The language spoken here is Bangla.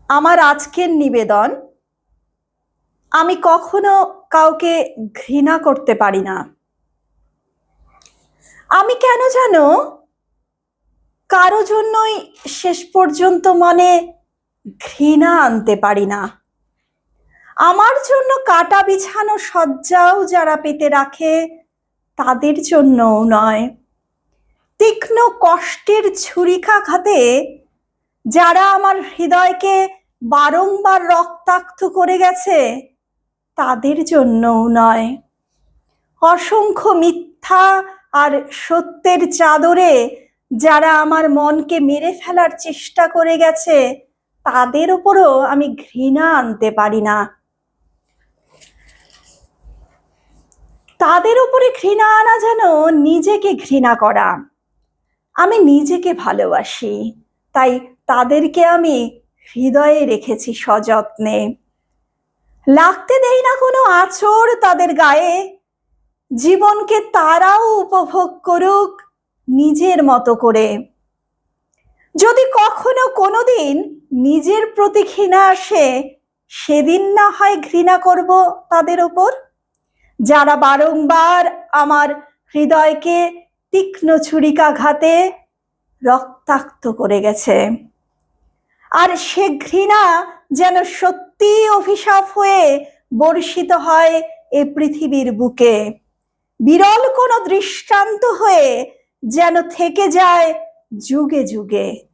আমার আজকের নিবেদন, আমি কখনো কাউকে ঘৃণা করতে পারি না। আমি কেন যেন কারো জন্যই শেষ পর্যন্ত মনে ঘৃণা আনতে পারি না। আমার জন্য কাটা বিছানো শয্যাও যারা পেতে রাখে, তাদের জন্যও নয়। তীক্ষ্ণ কষ্টের ছুরিকাঘাতে যারা আমার হৃদয়কে বারংবার রক্তাক্ত করে গেছে, তাদের জন্যও নয়। অসংখ্য মিথ্যা আর সত্যের চাদরে যারা আমার মনকে মেরে ফেলার চেষ্টা করে গেছে, তাদের উপরও আমি ঘৃণা আনতে পারি না। তাদের উপরে ঘৃণা আনা যেন নিজেকে ঘৃণা করা। আমি নিজেকে ভালোবাসি, তাই তাদেরকে আমি হৃদয়ে রেখেছি সযত্নে। লাগতে দেই না কোনো আঁচড় তাদের গায়ে। জীবনকে তারাও উপভোগ করুক নিজের মতো করে। যদি কখনো কোনোদিন নিজের প্রতি ঘৃণা আসে, সেদিন না হয় ঘৃণা করব তাদের ওপর, যারা বারংবার আমার হৃদয়কে তীক্ষ্ণ ছুরিকাঘাতে রক্তাক্ত করে গেছে। আর সে ঘৃণা যেন সত্যি অভিশাপ হয়ে বর্ষিত হয় এ পৃথিবীর বুকে, বিরল কোনো দৃষ্টান্ত হয়ে যেন থেকে যায় যুগে যুগে।